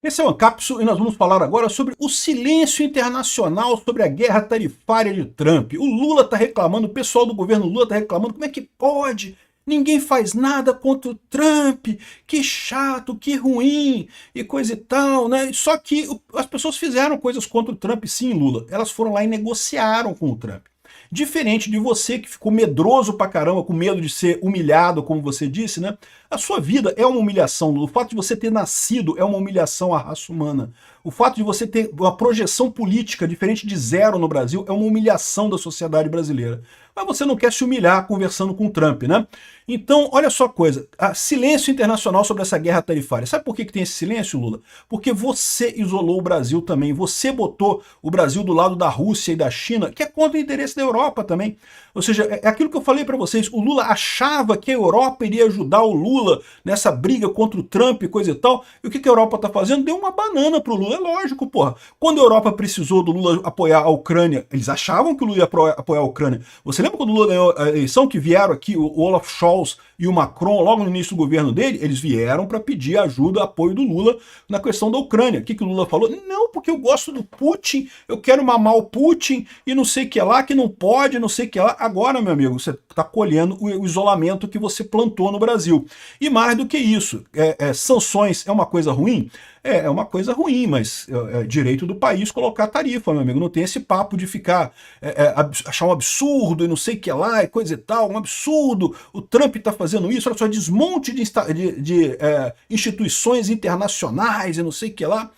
Esse é o Ancapsu e nós vamos falar agora sobre o silêncio internacional sobre a guerra tarifária de Trump. O Lula está reclamando, o pessoal do governo Lula está reclamando, como é que pode? Ninguém faz nada contra o Trump, que chato, que ruim, e coisa e tal, né? Só que as pessoas fizeram coisas contra o Trump, sim, Lula. Elas foram lá e negociaram com o Trump. Diferente de você que ficou medroso pra caramba, com medo de ser humilhado, como você disse, né? A sua vida é uma humilhação. O fato de você ter nascido é uma humilhação à raça humana. O fato de você ter uma projeção política diferente de zero no Brasil é uma humilhação da sociedade brasileira. Mas você não quer se humilhar conversando com o Trump, né? Então, olha só a coisa, silêncio internacional sobre essa guerra tarifária. Sabe por que tem esse silêncio, Lula? Porque você isolou o Brasil também, você botou o Brasil do lado da Rússia e da China, que é contra o interesse da Europa também. Ou seja, é aquilo que eu falei para vocês, o Lula achava que a Europa iria ajudar o Lula nessa briga contra o Trump e coisa e tal, e o que a Europa tá fazendo? Deu uma banana pro Lula, é lógico, porra. Quando a Europa precisou do Lula apoiar a Ucrânia, eles achavam que o Lula ia apoiar a Ucrânia. Você lembra quando o Lula ganhou a eleição, que vieram aqui o Olaf Scholz e o Macron, logo no início do governo dele, eles vieram para pedir ajuda, apoio do Lula na questão da Ucrânia. O que o Lula falou? Não, porque eu gosto do Putin, eu quero mamar o Putin e não sei o que lá, que não pode, não sei o que lá. Agora, meu amigo, você está colhendo o isolamento que você plantou no Brasil. E mais do que isso, sanções é uma coisa ruim? É uma coisa ruim, mas é direito do país colocar tarifa, meu amigo. Não tem esse papo de ficar, achar um absurdo e não sei o que lá e coisa e tal, um absurdo. O Trump está fazendo isso, olha só, desmonte de instituições internacionais e não sei o que lá.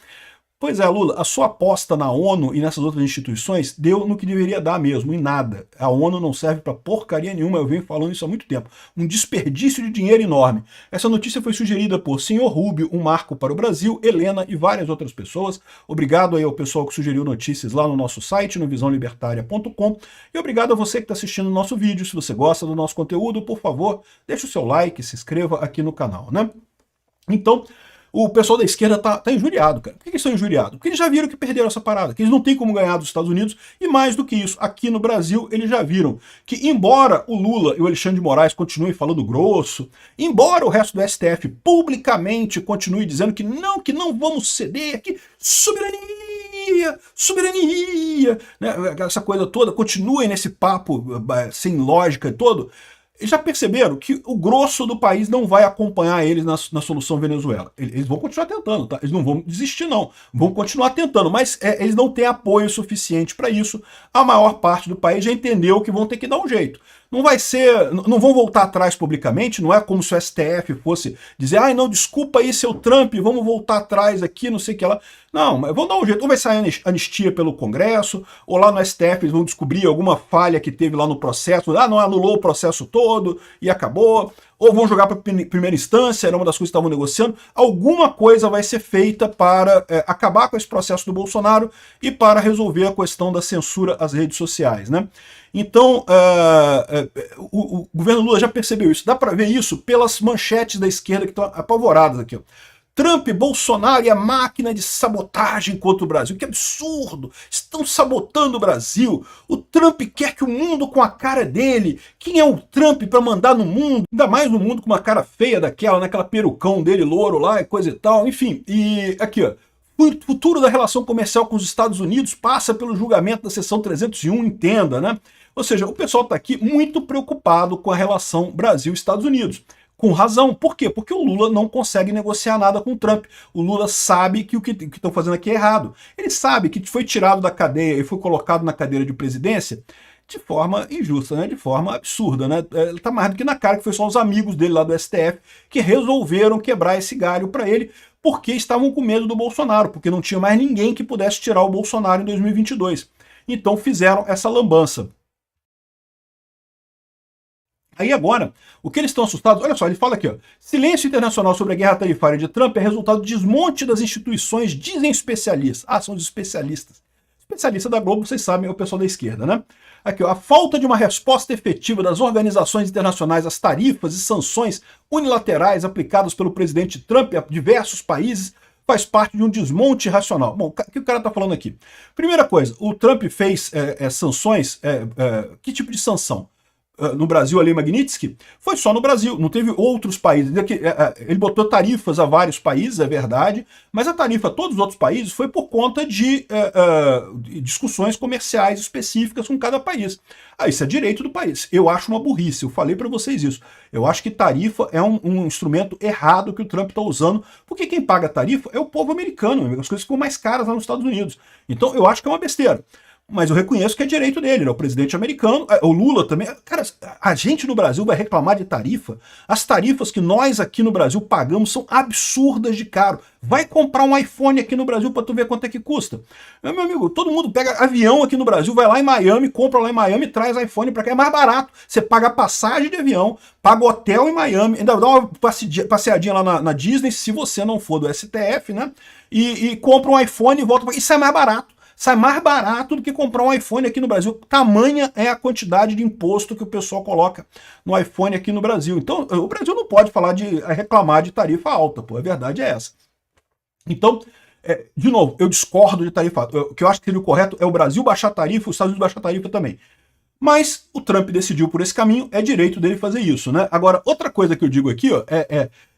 Pois é, Lula, a sua aposta na ONU e nessas outras instituições deu no que deveria dar mesmo, em nada. A ONU não serve para porcaria nenhuma, eu venho falando isso há muito tempo. Um desperdício de dinheiro enorme. Essa notícia foi sugerida por Senhor Rubio, um marco para o Brasil, Helena e várias outras pessoas. Obrigado aí ao pessoal que sugeriu notícias lá no nosso site, no visãolibertaria.com. E obrigado a você que está assistindo o nosso vídeo. Se você gosta do nosso conteúdo, por favor, deixe o seu like, se inscreva aqui no canal, né? Então, o pessoal da esquerda tá injuriado, cara. Por que eles estão injuriados? Porque eles já viram que perderam essa parada, que eles não têm como ganhar dos Estados Unidos, e mais do que isso, aqui no Brasil eles já viram que, embora o Lula e o Alexandre de Moraes continuem falando grosso, embora o resto do STF publicamente continue dizendo que não vamos ceder, que soberania, né, essa coisa toda, continuem nesse papo sem lógica todo, eles já perceberam que o grosso do país não vai acompanhar eles na solução Venezuela. Eles vão continuar tentando, tá? Eles não vão desistir, não. Vão continuar tentando, mas eles não têm apoio suficiente para isso. A maior parte do país já entendeu que vão ter que dar um jeito. Não vai ser, não vão voltar atrás publicamente, não é como se o STF fosse dizer, ai não, desculpa aí, seu Trump, vamos voltar atrás aqui, não sei o que lá. Não, mas vão dar um jeito, ou vai sair anistia pelo Congresso, ou lá no STF eles vão descobrir alguma falha que teve lá no processo, não anulou o processo todo e acabou, ou vão jogar para primeira instância, era uma das coisas que estavam negociando. Alguma coisa vai ser feita para acabar com esse processo do Bolsonaro e para resolver a questão da censura às redes sociais, né? Então, o governo Lula já percebeu isso. Dá para ver isso pelas manchetes da esquerda que estão apavoradas aqui. Ó. Trump, Bolsonaro e a máquina de sabotagem contra o Brasil. Que absurdo! Estão sabotando o Brasil. O Trump quer que o mundo com a cara dele. Quem é o Trump para mandar no mundo? Ainda mais no mundo com uma cara feia daquela, naquela perucão dele, louro lá e coisa e tal. Enfim, e aqui, ó. O futuro da relação comercial com os Estados Unidos passa pelo julgamento da seção 301, entenda, né? Ou seja, o pessoal está aqui muito preocupado com a relação Brasil-Estados Unidos. Com razão. Por quê? Porque o Lula não consegue negociar nada com o Trump. O Lula sabe que o que estão fazendo aqui é errado. Ele sabe que foi tirado da cadeia e foi colocado na cadeira de presidência de forma injusta, né? De forma absurda, né? Ele tá mais do que na cara que foi só os amigos dele lá do STF que resolveram quebrar esse galho para ele, porque estavam com medo do Bolsonaro, porque não tinha mais ninguém que pudesse tirar o Bolsonaro em 2022. Então fizeram essa lambança. Aí agora, o que eles estão assustados, olha só, ele fala aqui, ó, silêncio internacional sobre a guerra tarifária de Trump é resultado do desmonte das instituições, dizem especialistas. Ah, são os especialistas. Especialista da Globo, vocês sabem, é o pessoal da esquerda, né? Aqui, ó, a falta de uma resposta efetiva das organizações internacionais às tarifas e sanções unilaterais aplicadas pelo presidente Trump a diversos países faz parte de um desmonte racional. Bom, o que o cara está falando aqui? Primeira coisa, o Trump fez sanções, que tipo de sanção? no Brasil a Lei Magnitsky, foi só no Brasil, não teve outros países. Ele botou tarifas a vários países, é verdade, mas a tarifa a todos os outros países foi por conta de discussões comerciais específicas com cada país. Isso é direito do país. Eu acho uma burrice, eu falei para vocês isso. Eu acho que tarifa é um instrumento errado que o Trump está usando, porque quem paga tarifa é o povo americano, as coisas ficam mais caras lá nos Estados Unidos. Então eu acho que é uma besteira. Mas eu reconheço que é direito dele, ele é o presidente americano, o Lula também. Cara, a gente no Brasil vai reclamar de tarifa? As tarifas que nós aqui no Brasil pagamos são absurdas de caro. Vai comprar um iPhone aqui no Brasil para tu ver quanto é que custa. Meu amigo, todo mundo pega avião aqui no Brasil, vai lá em Miami, compra lá em Miami e traz iPhone para cá. É mais barato. Você paga a passagem de avião, paga hotel em Miami, ainda dá uma passeadinha lá na Disney, se você não for do STF, né? E compra um iPhone e volta. Isso é mais barato. Sai mais barato do que comprar um iPhone aqui no Brasil. Tamanha é a quantidade de imposto que o pessoal coloca no iPhone aqui no Brasil. Então, o Brasil não pode reclamar de tarifa alta, pô. A verdade é essa. Então, de novo, eu discordo de tarifa alta. O que eu acho que seria o correto é o Brasil baixar tarifa, os Estados Unidos baixar tarifa também. Mas o Trump decidiu por esse caminho, é direito dele fazer isso, né? Agora, outra coisa que eu digo aqui, ó,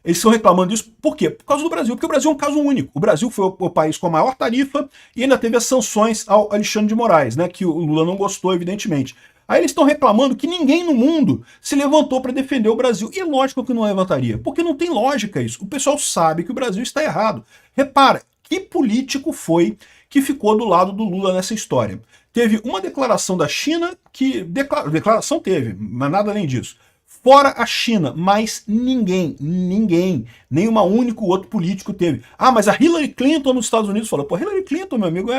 eles estão reclamando disso, por quê? Por causa do Brasil, porque o Brasil é um caso único. O Brasil foi o país com a maior tarifa e ainda teve as sanções ao Alexandre de Moraes, né? Que o Lula não gostou, evidentemente. Aí eles estão reclamando que ninguém no mundo se levantou para defender o Brasil. E é lógico que não levantaria, porque não tem lógica isso. O pessoal sabe que o Brasil está errado. Repara, que político foi que ficou do lado do Lula nessa história? Teve uma declaração da China que... Declaração teve, mas nada além disso. Fora a China, mas ninguém, nenhuma único outro político teve. Mas a Hillary Clinton nos Estados Unidos falou, pô, Hillary Clinton, meu amigo,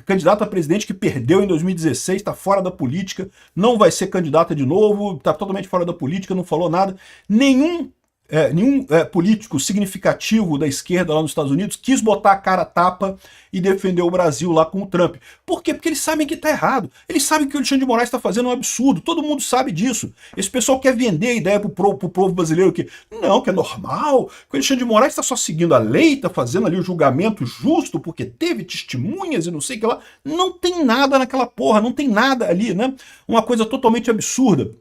candidata a presidente que perdeu em 2016, está fora da política, não vai ser candidata de novo, está totalmente fora da política, não falou nada. Nenhum político significativo da esquerda lá nos Estados Unidos quis botar a cara a tapa e defender o Brasil lá com o Trump. Por quê? Porque eles sabem que está errado. Eles sabem que o Alexandre de Moraes está fazendo um absurdo. Todo mundo sabe disso. Esse pessoal quer vender a ideia pro povo brasileiro que não, que é normal, que o Alexandre de Moraes está só seguindo a lei, está fazendo ali o julgamento justo porque teve testemunhas e não sei o que lá. Não tem nada naquela porra, não tem nada ali, né? Uma coisa totalmente absurda.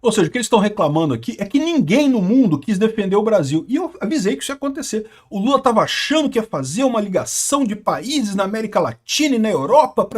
Ou seja, o que eles estão reclamando aqui é que ninguém no mundo quis defender o Brasil. E eu avisei que isso ia acontecer. O Lula estava achando que ia fazer uma ligação de países na América Latina e na Europa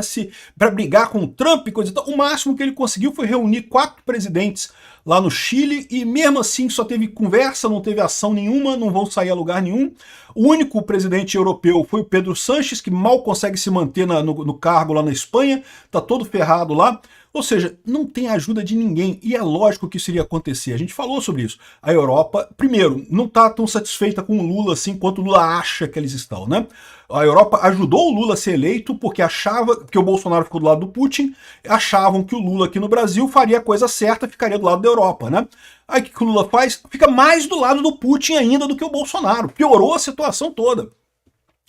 para brigar com o Trump e coisa e tal. O máximo que ele conseguiu foi reunir 4 presidentes lá no Chile e mesmo assim só teve conversa, não teve ação nenhuma, não vão sair a lugar nenhum. O único presidente europeu foi o Pedro Sánchez, que mal consegue se manter no cargo lá na Espanha, tá todo ferrado lá. Ou seja, não tem ajuda de ninguém, e é lógico que isso iria acontecer. A gente falou sobre isso. A Europa, primeiro, não está tão satisfeita com o Lula assim quanto o Lula acha que eles estão, né? A Europa ajudou o Lula a ser eleito porque achava que o Bolsonaro ficou do lado do Putin, achavam que o Lula aqui no Brasil faria a coisa certa, ficaria do lado da Europa, né? Aí o que o Lula faz? Fica mais do lado do Putin ainda do que o Bolsonaro. Piorou a situação toda.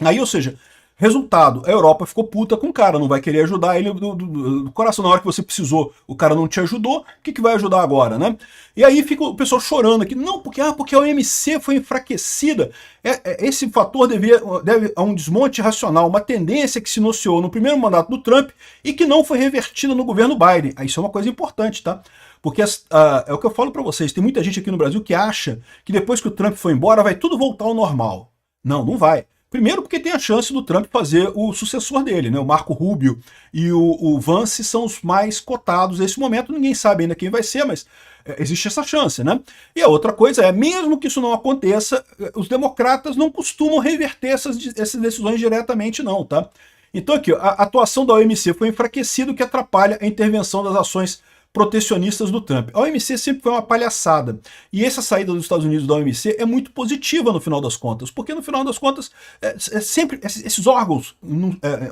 Aí, ou seja, resultado, a Europa ficou puta com o cara, não vai querer ajudar ele do coração. Na hora que você precisou, o cara não te ajudou, o que vai ajudar agora, né? E aí fica o pessoal chorando aqui, não, porque a OMC foi enfraquecida. Esse fator deve a um desmonte racional, uma tendência que se iniciou no primeiro mandato do Trump e que não foi revertida no governo Biden. Isso é uma coisa importante, tá? Porque é o que eu falo para vocês, tem muita gente aqui no Brasil que acha que depois que o Trump foi embora vai tudo voltar ao normal. Não, não vai. Primeiro porque tem a chance do Trump fazer o sucessor dele, né? O Marco Rubio e o Vance são os mais cotados nesse momento, ninguém sabe ainda quem vai ser, mas existe essa chance, né? E a outra coisa é, mesmo que isso não aconteça, os democratas não costumam reverter essas decisões diretamente não, tá? Então aqui, a atuação da OMC foi enfraquecida, o que atrapalha a intervenção das ações protecionistas do Trump. A OMC sempre foi uma palhaçada. E essa saída dos Estados Unidos da OMC é muito positiva no final das contas, porque no final das contas, sempre esses órgãos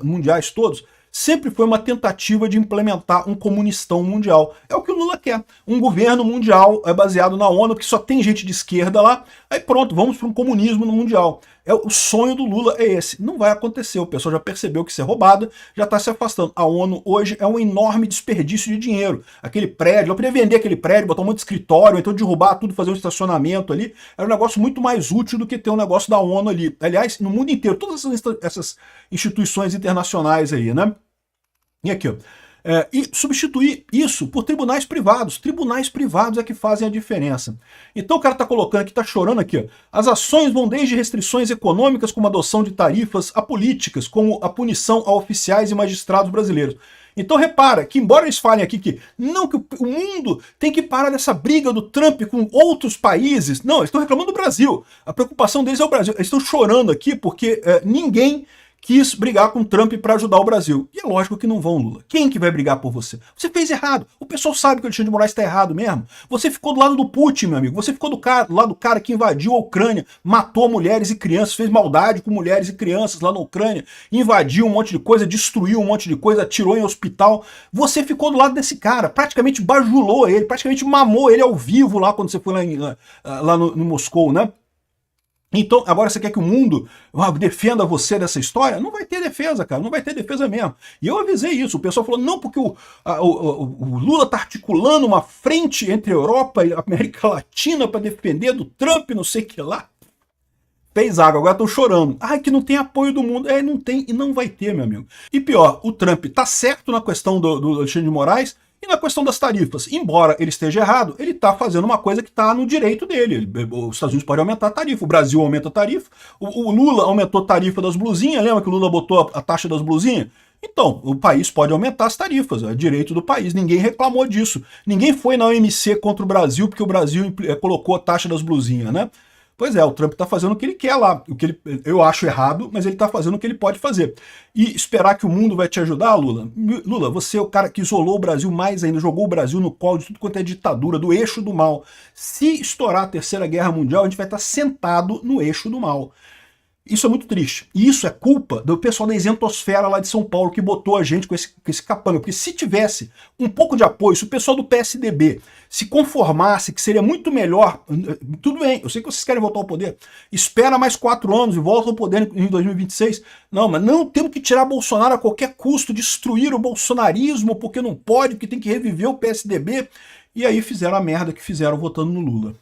mundiais todos, sempre foi uma tentativa de implementar um comunistão mundial. É o que o Lula quer. Um governo mundial baseado na ONU, que só tem gente de esquerda lá, aí pronto, vamos para um comunismo no mundial. O sonho do Lula é esse. Não vai acontecer, o pessoal já percebeu que isso é roubada, já está se afastando. A ONU hoje é um enorme desperdício de dinheiro. Aquele prédio, eu poderia vender aquele prédio, botar um monte de escritório, então derrubar tudo, fazer um estacionamento ali, era um negócio muito mais útil do que ter um negócio da ONU ali. Aliás, no mundo inteiro, todas essas instituições internacionais aí, né? E aqui, ó. E substituir isso por tribunais privados. Tribunais privados é que fazem a diferença. Então o cara está colocando aqui, está chorando aqui, ó. As ações vão desde restrições econômicas, como a adoção de tarifas, a políticas, como a punição a oficiais e magistrados brasileiros. Então repara que, embora eles falem aqui que não, que o mundo tem que parar dessa briga do Trump com outros países, não, eles estão reclamando do Brasil. A preocupação deles é o Brasil. Eles estão chorando aqui porque ninguém quis brigar com o Trump para ajudar o Brasil. E é lógico que não vão, Lula. Quem que vai brigar por você? Você fez errado. O pessoal sabe que o Alexandre de Moraes está errado mesmo. Você ficou do lado do Putin, meu amigo. Você ficou do lado do cara que invadiu a Ucrânia, matou mulheres e crianças, fez maldade com mulheres e crianças lá na Ucrânia, invadiu um monte de coisa, destruiu um monte de coisa, atirou em hospital. Você ficou do lado desse cara, praticamente bajulou ele, praticamente mamou ele ao vivo lá quando você foi lá no Moscou, né? Então, agora você quer que o mundo defenda você dessa história? Não vai ter defesa, cara, não vai ter defesa mesmo. E eu avisei isso, o pessoal falou, não, porque o Lula tá articulando uma frente entre a Europa e a América Latina para defender do Trump, não sei o que lá. Fez água, agora estão chorando. Ai, que não tem apoio do mundo. Não tem e não vai ter, meu amigo. E pior, o Trump tá certo na questão do Alexandre de Moraes, e na questão das tarifas, embora ele esteja errado, ele está fazendo uma coisa que está no direito dele. Os Estados Unidos podem aumentar a tarifa, o Brasil aumenta a tarifa, o Lula aumentou a tarifa das blusinhas, lembra que o Lula botou a taxa das blusinhas? Então, o país pode aumentar as tarifas, é direito do país, ninguém reclamou disso. Ninguém foi na OMC contra o Brasil porque o Brasil colocou a taxa das blusinhas, né? Pois é, o Trump está fazendo o que ele quer lá, eu acho errado, mas ele está fazendo o que ele pode fazer. E esperar que o mundo vai te ajudar, Lula? Lula, você é o cara que isolou o Brasil mais ainda, jogou o Brasil no colo de tudo quanto é ditadura, do eixo do mal. Se estourar a Terceira Guerra Mundial, a gente vai estar sentado no eixo do mal. Isso é muito triste. E isso é culpa do pessoal da isentosfera lá de São Paulo que botou a gente com esse capanga. Porque se tivesse um pouco de apoio, se o pessoal do PSDB se conformasse que seria muito melhor, tudo bem, eu sei que vocês querem voltar ao poder, espera mais 4 anos e volta ao poder em 2026. Não, mas não temos que tirar Bolsonaro a qualquer custo, destruir o bolsonarismo, porque não pode, porque tem que reviver o PSDB. E aí fizeram a merda que fizeram votando no Lula.